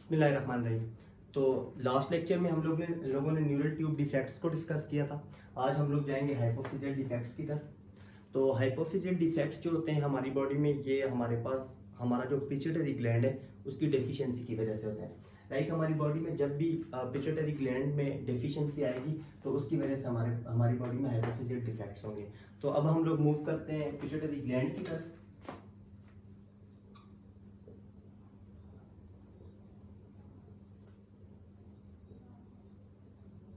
बिस्मिल्लाहिर्रहमानिर्रहीम। तो last lecture में हम लोगों ने न्यूरल ट्यूब डिफेक्ट्स को डिस्कस किया था। आज हम लोग जाएंगे हाइपोफिजियल डिफेक्ट्स की तरफ। तो हाइपोफिजियल डिफेक्ट्स जो होते हैं हमारी बॉडी में, ये हमारे पास हमारा जो पिट्यूटरी ग्लैंड है उसकी डेफिशिएंसी की वजह से होता है। लाइक हमारी बॉडी में जब भी पिट्यूटरी ग्लैंड में डेफिशिएंसी आएगी तो उसकी वजह से हमारी बॉडी में हाइपोफिजियल डिफेक्ट्स होंगे। तो अब हम लोग मूव करते हैं पिट्यूटरी ग्लैंड की तरफ।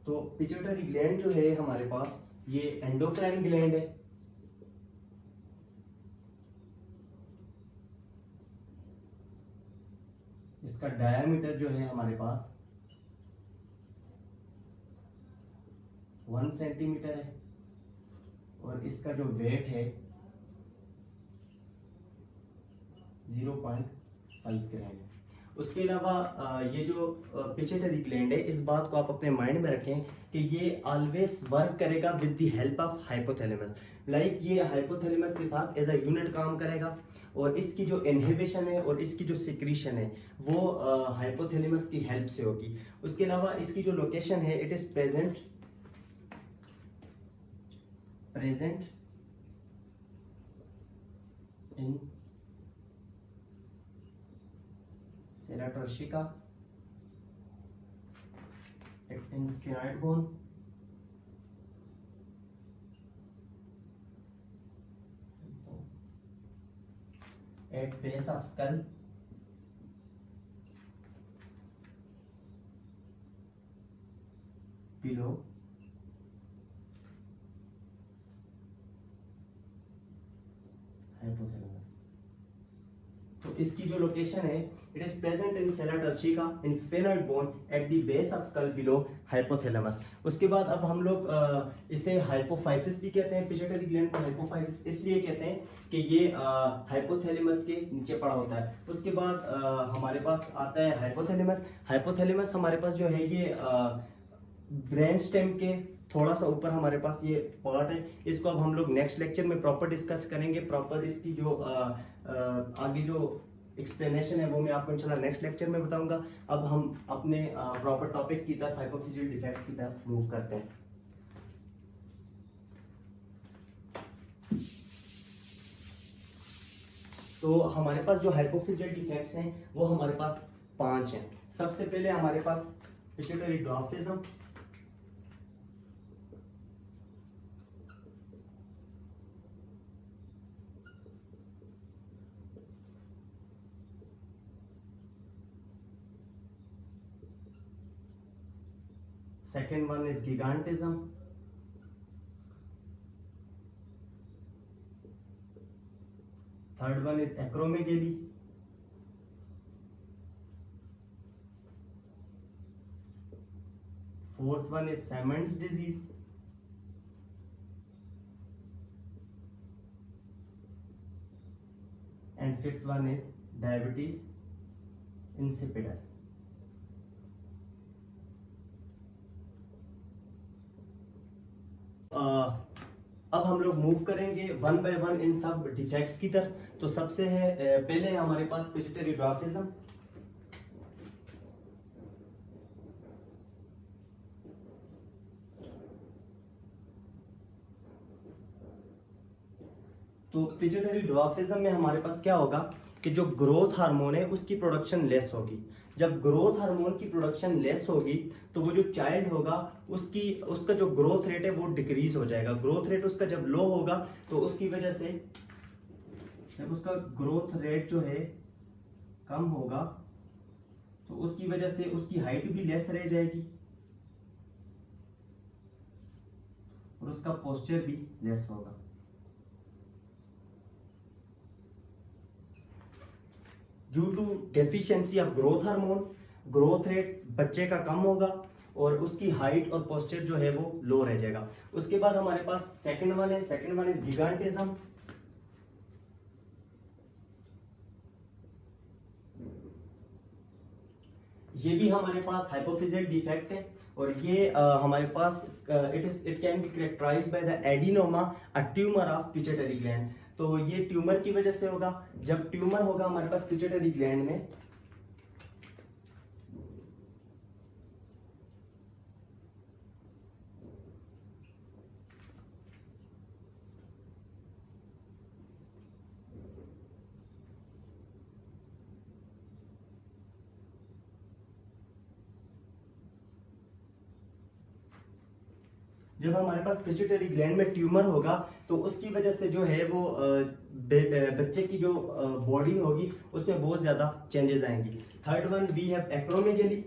तो पिट्यूटरी ग्लैंड जो है हमारे पास, ये एंडोक्राइन ग्लैंड है। इसका डायामीटर जो है हमारे पास 1 सेंटीमीटर है और इसका जो वेट है 0.5 ग्राम है। उसके अलावा ये जो पिट्यूटरी ग्लैंड है, इस बात को आप अपने माइंड में रखें कि ये ऑलवेज वर्क करेगा with the help of hypothalamus. Like ये हाइपोथैलेमस के साथ एज अ यूनिट काम करेगा और इसकी जो इनहिबिशन है और इसकी जो सिक्रीशन है वो हाइपोथैलेमस की हेल्प से होगी। उसके अलावा इसकी जो लोकेशन है, it is present in sella turcica, in sphenoid bone, at base of skull, below hypothalamus। तो इसकी जो लोकेशन है, it is present in sella turcica in sphenoid bone at the base of skull below hypothalamus. उसके बाद अब हम लोग इसे हाइपोफाइसिस भी कहते हैं। पिट्यूटरी ग्लैंड को हाइपोफाइसिस इसलिए कहते हैं कि ये हाइपोथैलेमस के नीचे पड़ा होता है। उसके बाद हमारे पास आता है हाइपोथैलेमस। हाइपोथैलेमस हमारे पास जो है ये ब्रेन स्टेम के थोड़ा सा ऊपर हमारे पास ये पार्ट है। इसको अब हम लोग नेक्स्ट लेक्चर में प्रॉपर डिस्कस करेंगे। प्रॉपर इसकी जो आगे जो एक्सप्लेनेशन है वो मैं आपको इंशाल्लाह नेक्स्ट लेक्चर में बताऊंगा। अब हम अपने प्रॉपर टॉपिक की तरफ, हाइपोफिजियल डिफेक्ट्स की तरफ मूव करते हैं। तो हमारे पास जो हाइपोफिजियल डिफेक्ट्स हैं वो हमारे पास 5 हैं। सबसे पहले हमारे पास pituitary dwarfism, second one is gigantism, third one is acromegaly, fourth one is Simon's disease, and fifth one is diabetes insipidus। अब हम लोग मूव करेंगे वन बाय वन इन सब डिफेक्ट्स की तरफ। तो सबसे है पहले हमारे पास पिट्यूटरी ड्वार्फिज्म। तो पिट्यूटरी ड्वार्फिज्म में हमारे पास क्या होगा कि जो ग्रोथ हार्मोन है उसकी प्रोडक्शन लेस होगी। जब ग्रोथ हार्मोन की प्रोडक्शन लेस होगी तो वो जो चाइल्ड होगा उसका जो ग्रोथ रेट है वो डिक्रीज हो जाएगा। ग्रोथ रेट उसका जब लो होगा तो उसकी वजह से, जब उसका ग्रोथ रेट जो है कम होगा तो उसकी वजह से उसकी हाइट भी लेस रह जाएगी और उसका पोस्चर भी लेस होगा। Due to deficiency of growth hormone, growth rate बच्चे का कम होगा और उसकी हाइट और पोस्चर जो है वो लो रह जाएगा। उसके बाद हमारे पास सेकंड वन इज गिगांटिज्म। ये भी हमारे पास हाइपोफिजियल डिफेक्ट है और ये हमारे पास it can be characterised by the adenoma, a tumour of pituitary gland. तो ये ट्यूमर की वजह से होगा। जब ट्यूमर होगा हमारे पास पिट्यूटरी ग्लैंड में, जब हमारे पास पिट्यूटरी ग्लैंड में ट्यूमर होगा तो उसकी वजह से जो है वो बच्चे की जो बॉडी होगी उसमें बहुत ज़्यादा चेंजेस आएंगी। Third one we have acromegaly.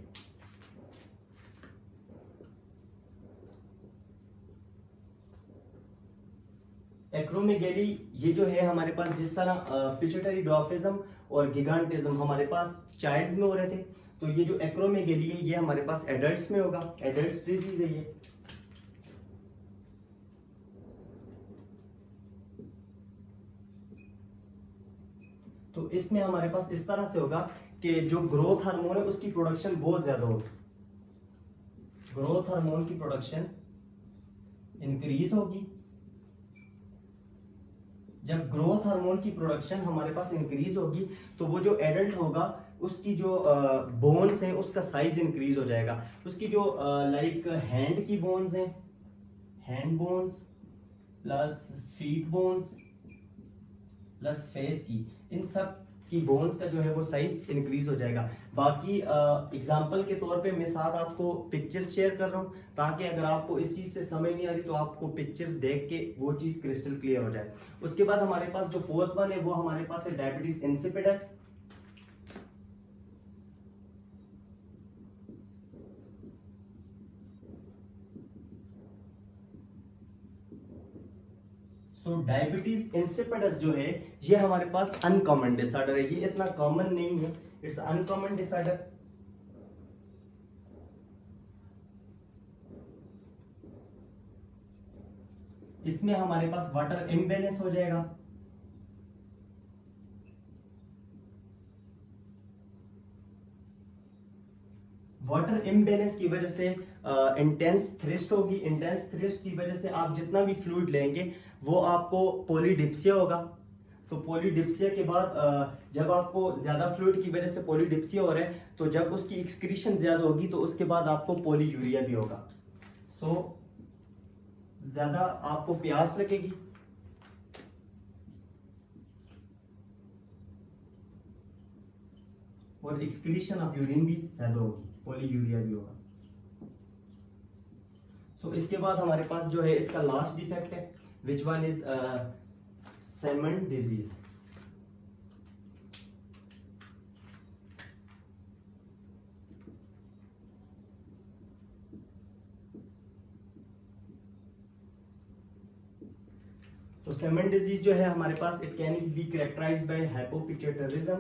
Acromegaly ये जो है हमारे पास जिस तरह पिट्यूटरी डॉर्फिज्म और गिगांटिज्म हमारे पास चाइल्ड्स में हो रहे थे, तो ये जो एक्रोमेगेली है ये हमारे पास एडल्ट्स में होगा, एडल्ट्स डिजीज है ये। तो इसमें हमारे पास इस तरह से होगा कि जो ग्रोथ हार्मोन है उसकी प्रोडक्शन बहुत ज्यादा होगी, ग्रोथ हार्मोन की प्रोडक्शन इंक्रीज होगी। जब ग्रोथ हार्मोन की प्रोडक्शन हमारे पास इंक्रीज होगी तो वो जो एडल्ट होगा उसकी जो बोन्स हैं उसका साइज इंक्रीज हो जाएगा। उसकी जो लाइक हैंड की बोन्स हैं, hand bones plus feet bones plus face की, इन सब की बोन्स का जो है वो साइज इंक्रीज हो जाएगा। बाकी एग्जांपल के तौर पे मैं साथ आपको पिक्चर्स शेयर कर रहा हूँ ताकि अगर आपको इस चीज से समझ नहीं आ रही तो आपको पिक्चर्स देख के वो चीज क्रिस्टल क्लियर हो जाए। उसके बाद हमारे पास जो फोर्थ वन है वो हमारे पास है डायबिटीज इंसिपिडस। तो डायबिटीज इंसिपिडस जो है ये हमारे पास अनकॉमन डिसऑर्डर है, ये इतना कॉमन नहीं है, इट्स अनकॉमन डिसऑर्डर। इसमें हमारे पास वाटर इम्बैलेंस हो जाएगा। वाटर इम्बैलेंस की वजह से इंटेंस थ्रस्ट होगी, इंटेंस थ्रस्ट की वजह से आप जितना भी फ्लूइड लेंगे वो आपको पॉलीडिप्सिया होगा। तो पॉलीडिप्सिया के बाद जब आपको ज्यादा फ्लूइड की वजह से पॉलीडिप्सिया हो रहा है तो जब उसकी एक्सक्रीशन ज्यादा होगी तो उसके बाद आपको पॉलीयूरिया भी होगा। सो ज्यादा आपको प्यास लगेगी, और एक्सक्रीशन ऑफ यूरिन भी ज्यादा होगी, पॉलीयूरिया भी होगा। सो इसके बाद हमारे पास जो है इसका लास्ट डिफेक्ट है which one is Simmonds disease. तो सेमन डिजीज जो है हमारे पास it can be characterised by hypopituitarism.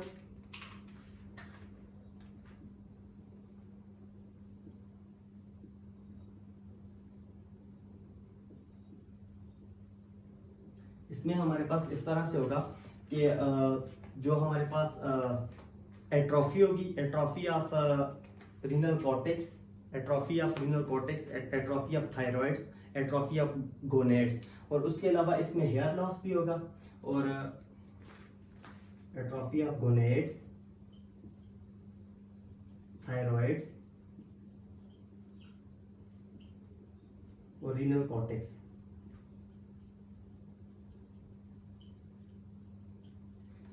इसमें हमारे पास इस तरह से होगा कि जो हमारे पास एट्रोफी होगी, atrophy of renal cortex, atrophy of renal cortex, atrophy of thyroids, atrophy of gonads, और उसके अलावा इसमें हेयर लॉस भी होगा, और एट्रोफी ऑफ गोनेड्स, थायराइड्स और रीनल कॉर्टेक्स।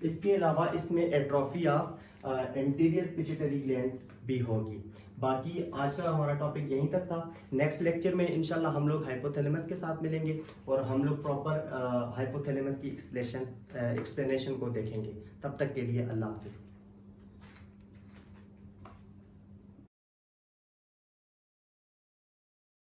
इसके अलावा इसमें atrophy of anterior pituitary gland भी होगी। बाकी आज का हमारा टॉपिक यहीं तक था। नेक्स्ट लेक्चर में इंशाल्लाह हम लोग हाइपोथैलेमस के साथ मिलेंगे और हम लोग प्रॉपर हाइपोथैलेमस की एक्सप्लेनेशन को देखेंगे। तब तक के लिए अल्लाह हाफिज़।